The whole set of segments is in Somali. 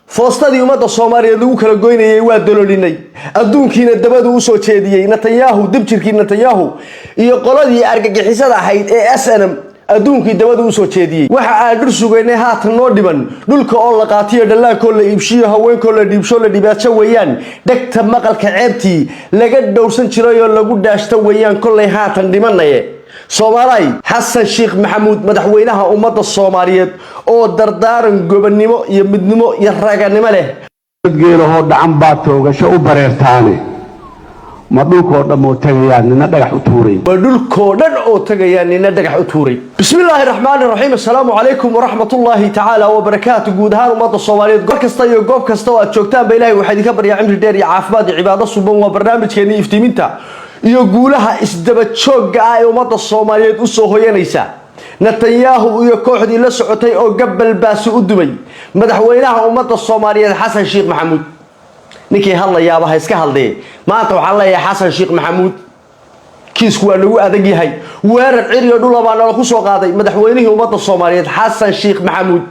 foostadii ummadda Soomaaliyeed lagu kala goynayay waa dalolinay adduunkiina dabadu u soo jeediyay Netanyahu dibjirkii Netanyahu iyo qoladii argagixisada ahayd ee SNM adduunkii dabadu u soo jeediyay waxa aan dhir sugaynay haatan noo dhiban dhulka oo la qaatiyo dhalaankood la iibshiyo haweenkood la dhiibsho la dhibaato weeyaan dhagta maqalka ceebtii laga dhowrsan jiray oo lagu dhaashto weeyaan kollay haatan dhimanaye Soomaaliy Xasan Sheekh Maxamuud madaxweynaha ummadda Soomaaliyeed oo dardaaran gobonnimo iyo midnimo iyo raganimo leh geelaho dhacan baa toogasho u bareertaane ma dhulkoo dhan oo tagayaan nina dhagax u tuuray dhulkoo dhan oo tagayaan nina dhagax u tuuray bismillaahir rahmaanir rahiim assalaamu alaykum wa rahmatullaahi ta'ala wa barakaatuh guud ahaan ummadda Soomaaliyeed goob kasta iyo goob kasta oo aad joogtaan ba Ilaahay waxa idinka baryaa cimri dheer iyo caafimaad iyo cibaado suban waa barnaamijkeena iftiiminta iyo guulaha isdaba joogga ah ee ummadda Soomaaliyeed u soo hoyanaysa Netanyahu iyo kooxdii la socotay oo gabal baasi u dumay madaxweynaha ummadda Soomaaliyeed Xasan Sheekh Maxamuud ninkii hadlayaaba ha iska hadlay maanta waxa la yahay Xasan Sheekh Maxamuud kiisku waa lagu adag yahay weerar ciriyo dhulaba nala ku soo qaaday madaxweynihii ummadda Soomaaliyeed Xasan Sheekh Maxamuud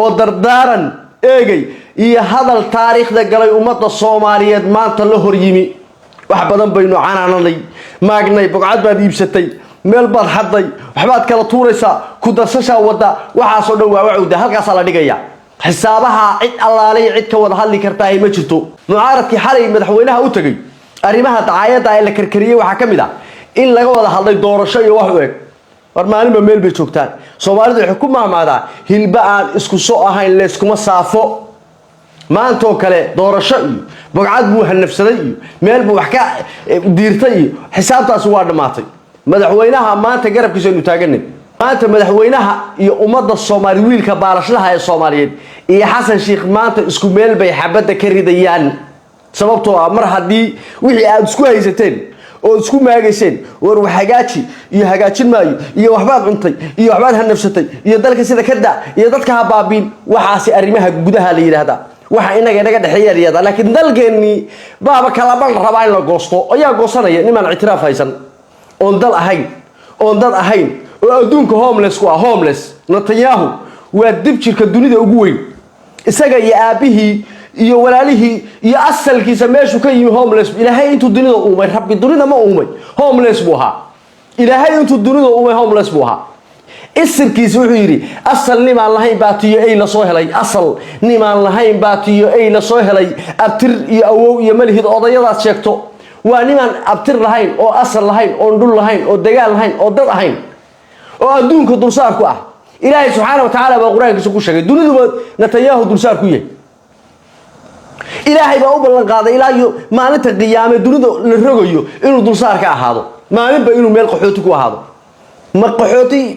oo dardaaran eegay iyo hadal taariikhda galay ummadda Soomaaliyeed maanta la hor yimi wax badan baynu canaanay maagnay bogcad baad iibsatay meel baad xaday waxbaad kala tuuraysaa ku darsasha wada waxa soo dhaw waawacda halkaas la dhigaya xisaabaha cid allaalay cid ka wada hadli kartaa ay ma jirto mucaaradkii xalay madaxweynaha u tagay arimaha dacaayada ay la karkariyay waxa kamid ah in laga wada hadlay doorasho iyo wax u eg warmaalinba meel bay joogtaan Soomaalidu waxay ku maamaadaa hilba aan isku soo ahayn leeskuma saafo maanto kale doorasho iyo bogcad buu hanafsaday iyo meel buu wax ka diirtay iyo xisaabtaas waa dhamaatay madaxweynaha maanta garabkiisa inuu taaganay maanta madaxweynaha iyo ummadda Soomaaliyeed wiilka baalashlaha ee Soomaaliyeed iyo Xasan Sheekh maanta isku meel bay xabada ka ridayaan sababtoo ah mar hadii wixii aad isku haysateen oo isku maageyseen war wax hagaaji iyo hagaajin maayo iyo waxbaad cuntay iyo waxbaad hanafsatay iyo dalka sida ka daa iyo dadka ha baabiin waxaasi arimaha gudaha la yiraahdaa waxa inaga dhaxeeyay laakiin dalkeeni baaba kala bal rabaa in la goosto ayaa goosanaya niman ictiraaf haysan oo dal ahayn oo adduunka homeless ku ah homeless Netanyahu waa dibjirka dunida ugu weyn isaga iyo aabihii iyo walaalihii iyo asalkiisa meeshu ka yimi homeless ilaahay intuu dunida uumay rabbi dunida ma uumay homeless buu ahaa ilaahay intuu dunida uumay homeless buu ahaa isirkiisa wuxuu yiri asal nimaan lahayn baatiyo ay la soo helay asal nimaan lahayn baatiyo ay la soo helay abtir iyo awow iyo malihid odayadaas sheegto waa nimaan abtir lahayn oo asal lahayn oo dhul lahayn oo dagaal lahayn oo dad ahayn oo adduunka dulsaar ku ah Ilaahay subhanahu wa ta'ala baa quraankiisa ku sheegay dunidu Netanyahu dulsaar ku yahay Ilaahay baa u ballan qaaday ilaa iyo maalinta qiyaamada dunidu la rogayo inuu dulsaar ka ahaado maalinba inuu meel qaxooti ku ahaado ma qaxooti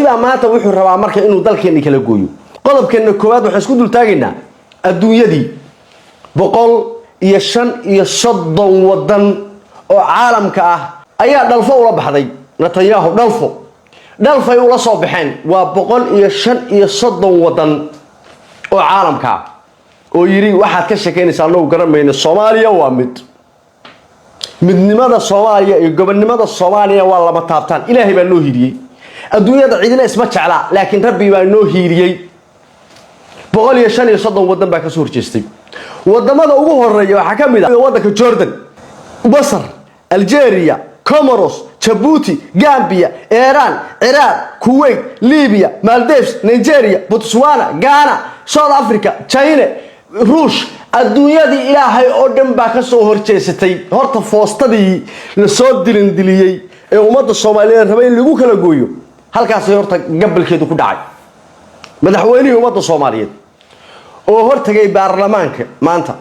baa maanta wuxuu rabaa marka inuu dalkeena kala gooyo qodobkeena koowaad waxa isku dul taagaynaa adduunyadii 135 wadan oo caalamka ah ayaa dhalfo ula baxday Netanyahu dhalfay ula soo baxeen waa 135 wadan oo caalamka ah oo yiri waxaad ka sheekeynaysaa loo garanayna Soomaaliya waa midnimada Soomaaliya iyo gobonnimada Soomaaliya waa lama taabtaan Ilaahay baa noo hiiriyay adduunyada cidina isma jecla laakiin Rabbi baa noo hiiriyay 135 wadan baa ka soo horjeestay wadamada ugu horeeya waxa kamid ah wadanka Jordan Masar Algeria Comoros Djibouti Gambia Iran Iraq Kuwait Libya Maldives Nigeria Botswana Ghana South Africa China Ruush adduunyadii Ilaahay oo dhan baa ka soo horjeestay horta foostadii la soo diliyay ee ummadda Soomaaliyeed rabay in lagu kala gooyo halkaas horta gabalkeedu ku dhacay madaxweynihii ummadda Soomaaliyeed oo hortagay baarlamaanka maanta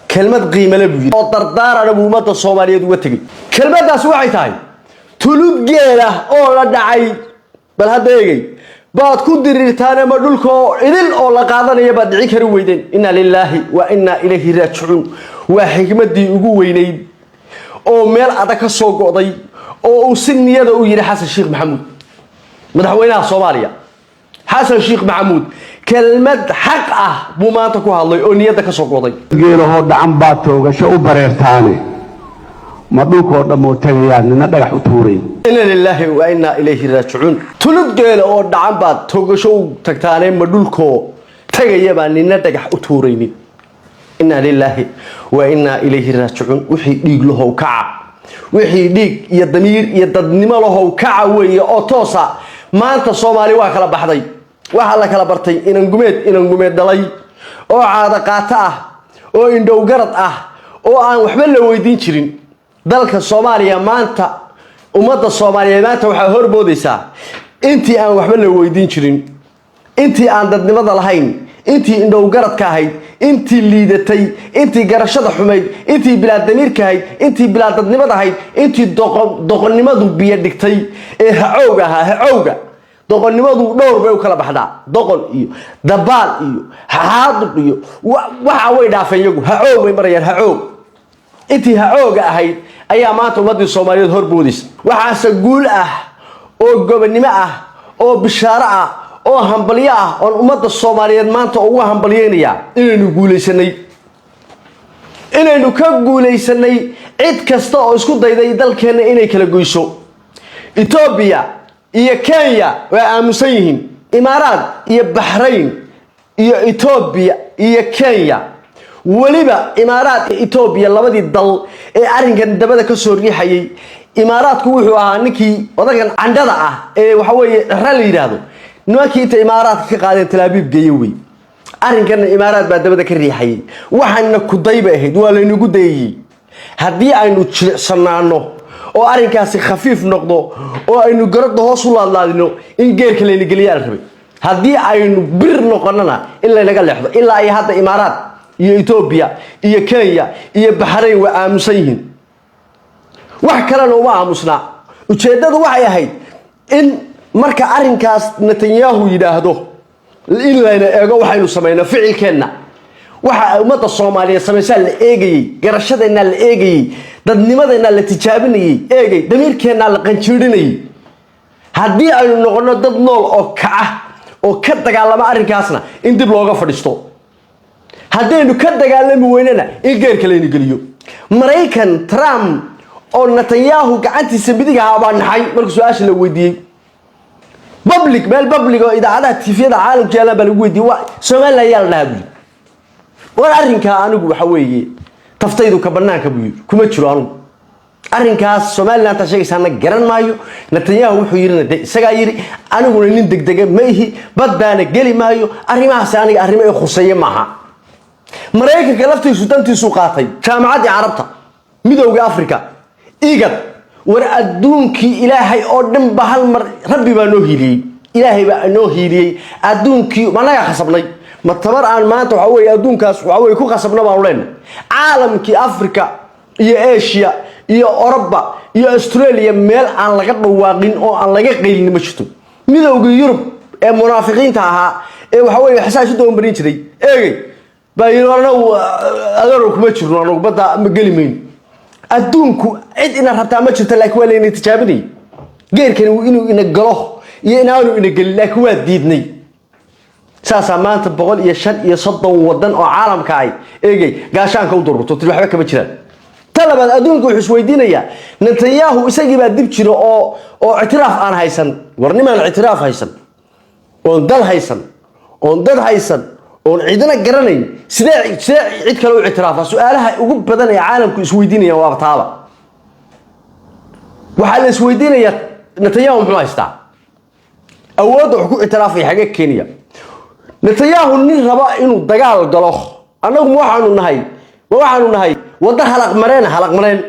kelmad qiimo leh buu oo dardaaran ummadda Soomaaliyeed uga tagay kelmadaas waxay tahay tulud geela oo la dhacay bal hadda eegay baad ku dirirtaan ama dhulka idil oo la qaadanaya baad dhici kari weydeen inna lillahi wa inna ilayhi raaji'un waa xigmadii ugu weynayd oo meel adag ka soo go'day oo uu si niyada u yiri Xasan Sheekh Maxamuud madaxweynaha Soomaaliya Xasan Sheekh Maxamuud kelmad xaq ah buu maanta ku hadlay oo niyada ka soo go'day geelaho dhacan baa toogasho u bareertaane ma dhulkoo dhan oo tagayaan nina dhagax u tuuray inna lillahi wa inna ilayhi raaji'un tulud geela oo dhacan baad toogasho u tagtaanay ma dhulkoo tagaya baa nina dhagax u tuuraynin inna lillahi wa inna ilayhi raaji'un wixii dhiig lahow kaca wixii dhiig iyo damiir iyo dadnimo lahow kaca weeye oo toosa maanta Soomaali waa kala baxday waxa la kala bartay inan gumeed dhalay oo caada qaata ah oo indhow garad ah oo aan waxba la weydiin jirin dalka Soomaaliya maanta ummadda Soomaaliyeed maanta waxa horboodaysa intii aan waxba la weydiin jirin intii aan dadnimada lahayn intii indhow garad ka ahayd intii liidatay intii garashada xumayd intii bilaad damiirka ahayd intii bilaad dadnimada ahayd intii doqonnimadu biyo dhigtay ee hacowga doqonnimadu dhowr bay u kala baxdaa doqon iyo dabaal iyo haadud iyo waxa way dhaafeen iyagu hacow bay marayaan hacow intii hacowga ahayd ayaa maanta ummadii Soomaaliyeed horboodis waxa guul ah oo gobonimo ah oo bishaaro ah oo hambalyo ah oo ummadda Soomaaliyeed maanta ugu hambalyeynaya inaynu ka guuleysanay cid kasta oo isku dayday dalkeena inay kala goyso Ethiopia iyo Kenya waa aamusan yihiin Imaaraad iyo Bahrain iyo Ethiopia iyo Kenya waliba Imaaraad iyo Ethiopia labadii dal ee arrinkan dabada ka soo riixayay Imaaraadku wuxuu ahaa ninkii odagan candhada ah ee waxa weeye rally yiraahdo nimankii inta Imaaraadka ka qaadeen Talaabiib geeyay arrinkan Imaaraad baa dabada ka riixayay waxaana ku dayba ahayd waa la inagu dayay haddii aynu jilicsanaano oo arrinkaasi khafiif noqdo oo aynu garada hoos u laadlaadino in geerka la geliyaa rabay haddii aynu bir noqonana in la naga leexdo ilaa ay hadda Imaaraad iyo Ethiopia iyo Kenya iyo Bahrain waa aamusan yihiin wax kale uma aamusna ujeedadu waxay ahayd in marka arrinkaas Netanyahu yiraahdo in la eego waxaynu sameeyno ficilkeena waxa ummadda Soomaaliyeed sameeyay la eegayay garashadeena la eegayay dadnimadeena la tijaabinayay eegay damiirkeena la qanjirinayay haddii aynu noqono dad nool oo kaca oo ka dagaalama arrinkaasna in dib looga fadhiisto haddaynu ka dagaalami weynana in geerka la geliyo Mareykan Trump oo Netanyahu gacantiisa midiga baa naxay markuu su'aasha la weydiiyay public oo idaacadaha TV-da caalamka yaala baa lagu weydiiyay Soomaaliya yaa la dhahay war arrinka anigu waxa weeye taftaydu ka banaanka buu kuma jiro anigu arrinkaas Soomaaliland ta sheegaysana garan maayo Netanyahu wuxuu yiri isaga yiri aniguna nin degdeg ma ihi badbaana gali maayo arrimahaas aniga arrimo ay khuseeyay maaha Mareykanka laftiisu dantiisu qaatay jaamacadda Carabta midowga Afrika igad war adduunkii Ilaahay oo dhan ba hal mar Rabbi baa noo hiiliyay Ilaahay baa noo hiiliyay adduunkii managa khasabnay ma tabar aan maanta waxa weeye adduunkaas waxa weeye ku khasabna baan leen caalamkii Afrika iyo Asia iyo Europa iyo Australia meel aan laga dhawaaqin oo aan laga qeylin ma jirto midowga Yurub ee munaafiqiinta ahaa ee waxa weeye xasaashu doon barin jiray eegay bayirana adaro kuma jirno anagu bada ma gelimeyn adduunku cid ina rabtaa ma jirto laakiin waa leeyahay tijaabinay geerkan inuu ina galo iyo inaanu ina galin laakiin waa diidnay saasa maanta 135 wadan oo caalamka ay eegay gaashaanka u dururto waxba kama jiraan talabaad adduunku wuxuu isweydiinaya Netanyahu isagii baa dib jiro oo ictiraaf aan haysan warnimaan ictiraaf haysan oo dal haysan oo dad haysan oo cidina garanayn sidee cid kale u ictiraafa su'aalaha ugu badan ee caalamku isweydiinaya waa taaba waxa la isweydiinaya Netanyahu muxuu haystaa awood uu ku ictiraafay xagga Kenya Netanyahu nin raba inuu dagaal galo anagu waxaanu nahay wada halaq mareen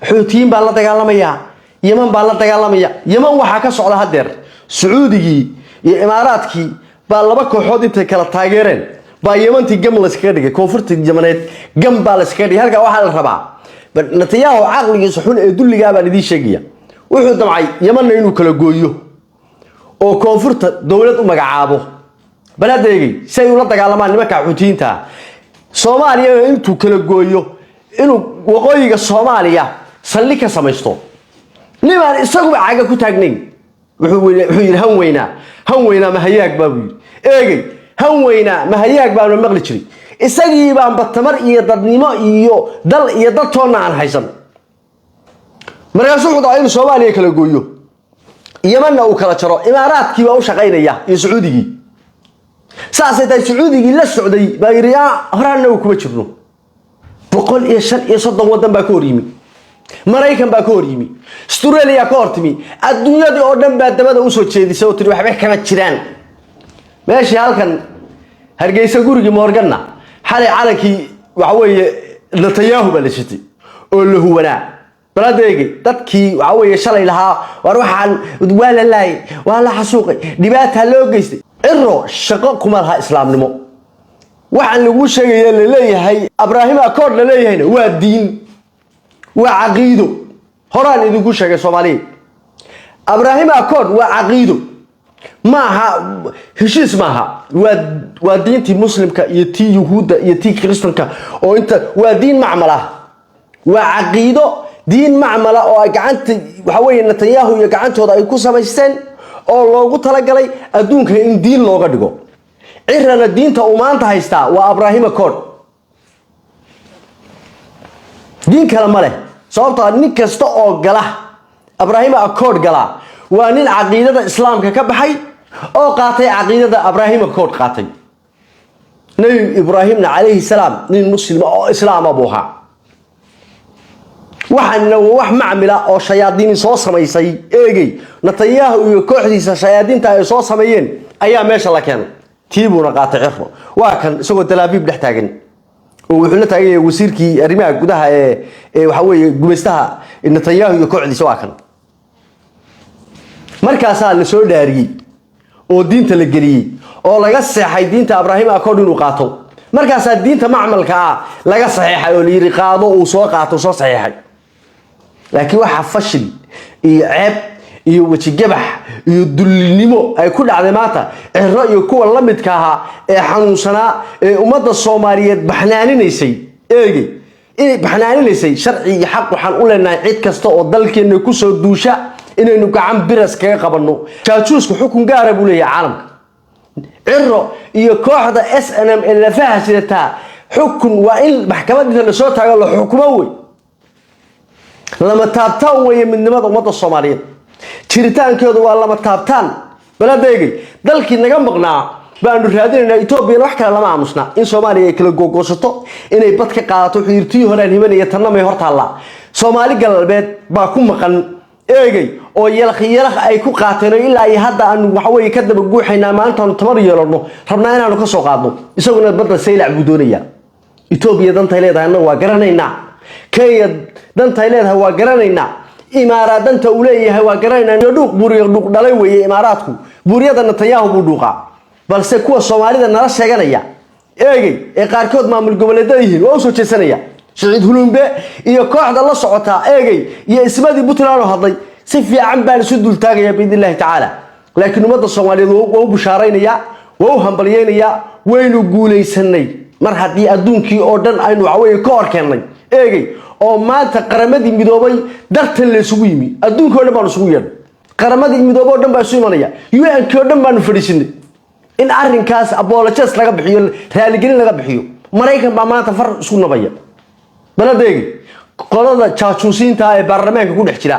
xuutiyiin baa la dagaalamaya Yemen baa la dagaalamaya Yemen waxa ka socda hadeer Sacuudigii iyo Imaaraadkii baa laba kooxood intay kala taageereen baa Yementii gam la iskaga dhigay koonfurta Yemeneed gam baa la iskaga dhigay halka waxa la rabaa Netanyahu aqligiisa xun ee dulliga baa idin sheegaya wuxuu damcay Yemen inuu kala gooyo oo koonfurta dawlad u magacaabo baladeegay say ula dagaalamaan nimanka xuutiyiinta Soomaaliya intuu kala gooyo inuu waqooyiga Soomaaliya salli ka samaysto niman isagu caaga ku taagnayn wuxuu yiri han weynaa ma hayaag baa buu eegay han weynaa ma hayaag baa maqli jiray isagii baan batamar iyo dadnimo iyo dal iyo dad toona aan haysan markaas wuxuu dhahay in Soomaaliya kala gooyo Yemen uu kala jaro Imaaraadkii baa u shaqeynaya iyo Sacuudigii ساسة السعودي لا السعودي بايريا هرانا وكما تشرنو بقول إيه شن إيه صدق ودن باكوريمي مريكان باكوريمي استراليا كورتمي الدنيا دي أردن بعد ما دوسوا شيء دي سوتري وحبي كمان تشران ماشي هالكن هرجيس جورجي مورجنا حالي علىكي وعوي نتياهو بلشتي اللي هو أنا بلا دقيقة تدكي وعوي شلي لها وأروح عن ولا لاي ولا حسوقي دبات هاللوجيستي إرو شقاقكم لها إسلام نمو وعن لو شيء اللي ليه هي إبراهيم أكورد ليه هنا هو الدين وعقيده هران إذا كل شيء سومالي إبراهيم أكورد وعقيده معها هشيس معها ودين تي مسلم كا يتي يهود يتي كريستيان كا أو أنت ودين معمله وعقيده دين معمله أو أجعنت وحوي نتنياهو يجعنت هذا يكون سماجسن أو لو قلت لك علي أدونك إن دين لو قدقو عرنا الدين تأمان تهيستا وإبراهيم أكورد دين كلام له صارت نكست أو جله إبراهيم أكورد جله وأن عقيدة الإسلام ككبحي أو قاطع عقيدة إبراهيم أكورد قاطع نبي إبراهيم عليه السلام من مسلم أو إسلام أبوها وحنا وح معملة أو شياطين صوص ما يسي إيجي نتياه ويكحديس شياطين تاي صوص مايين أيام ما شاء الله كانوا تيبوا نقاطع عرفوا وكان سوى تلابيب نحتاجن وحنا تاجي وسيركي أرميها جودها وحوي جمستها نتياه ويكحديس واكن markaasaa la soo dhaariyay oo diinta la geliyay oo laga saxay diinta Ibrahim Akood inuu qaato markaasaa diinta macmalka laga saxeexay oo liiri qaado uu soo qaato soo saxeexay laakiin waxa fashil iyo ceeb iyo waji gabax iyo dullinimo ay ku dhacday maanta cirro iyo kuwa la midka ah ee xanuunsanaa ee ummadda Soomaaliyeed baxnaaninaysay eegi inay baxnaaninaysay sharci iyo xaq waxaan u leenahay cid kasta oo dalkeena ku soo duusha inaynu gacan biras kaga qabanno jaajuusku xukun gaar ah buu leeyahay caalamka cirro iyo kooxda SNM ee la faahfaahsata xukun waa in maxkamadda la soo taago la xukumo way lama taabtaan way midnimada ummadda Soomaaliyeed jiritaankooda waa lama taabtaan baladeegay dalkii naga maqnaa baanu raadinayna Itoobiya wax kale lama aamusna in Soomaaliya ay kala googoosato inay bad ka qaadato xiriirtii hore hibanaya tanna may hortaala Soomaali galbeed baa ku maqan eegay oo yalkhiyalaha ay ku qaateen ilaa ay hadda aan wax way ka daba guuxayna maanta tamar yeelano rabnaa inaanu ka soo qaadno isaguna badda saylac gudoonaya Itoobiya danta leedahay waa garanayna Kenya danta leedahay waa garanayna Imaaraad danta uu leeyahay waa garanayna dhuuq buuriyo dhuuq dhalay weeye Imaaraadku buuriyada Netanyahu buu dhuuqa balse kuwa Soomaalida nala sheeganaya eegay ee qaarkood maamul goboleedyada yihiin oo soo jeesanaya Saciid Hulumbe iyo kooxda la socota eegay iyo ismadii Puntland oo hadlay si fiican baan isu dul taagaya biidilaahi tacaala laakiin ummadda Soomaaliyeed waa u bushaaraynaya waa u hambalyeynaya waynu guuleysanay mar haddii adduunkii oo dhan aynu waxaweye ka hor keennay eegay oo maanta qaramadii midoobay dartan la isugu yimi adduunka oo dhan baan isugu yeedhay qaramadii midoobay oo dhan baa isu imanaya UN-ka oo dhan baanu fadhiisinay in arrinkaas apologies laga bixiyo raaligelin laga bixiyo Mareykan baa maanta far isku nabaya baladeegi qolada jaajuusiinta ee baarlamaanka ku dhex jira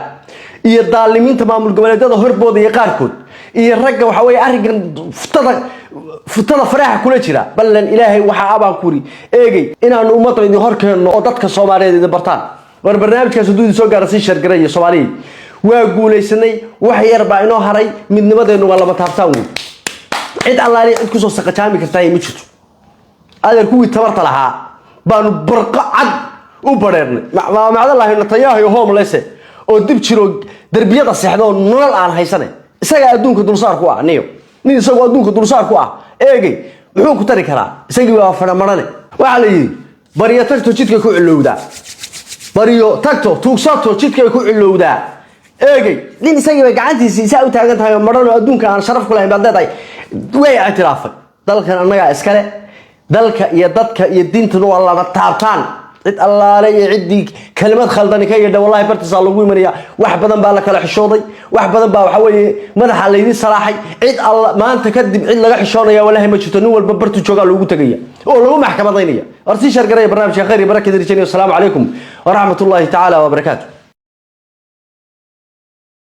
iyo daalimiinta maamul goboleedyada horbooda iyo qaarkood iyo ragga waxa way arrinkan futada faraha kula jira ballan ilaahay waxa abaan kuri eegay inaan ummadda idin hor keenno oo dadka Soomaaliyeed idin bartaan war barnaamijkaas uu soo gaarsiin shargareeyo Soomaaliyeed waa guuleysanay wax yar baa inoo haray midnimadeenu waa lama taabtaan weey cid allaali cid ku soo saqajaami kartaa ma jirto adeer kuwii tabarta lahaa baanu barqa cad u bareernay macdalahi Netanyahu iyo homeless oo dib jiro darbiyada seexdo nolol aan haysanay isaga adduunka dulsaar ku ah niyo nin isaga adduunka dulsaar ku ah eegay wuxuu ku tari karaa isagii waa fanamarane waxa la yiri bariyo tagto jidka ku cilowda bariyo tagto tuugsato jidka ku cilowda eegay nin isagii gacantiisa isa u taagan tahay marano adduunka aan sharaf ku lahayn badeeday way ictiraafay dalkan anaga iskale dalka iyo dadka iyo diintuna waa laba taabtaan cid allaale iyo cidii kalimad khaldani ka yeedha wallahi bartiisa lagu imanaya wax badan baa la kala xishooday wax badan baa waxa weeye madaxa la idin salaaxay cid alla maanta kadib cid laga xishoonaya wallahi ma jirto nin walba bartu jooga lagu tagaya oo lagu maxkamadaynaya arsi shargaray barnaamijka khayr iyo barakada rijani assalamu alaykum wa rahmatullahi ta'ala wa barakatuh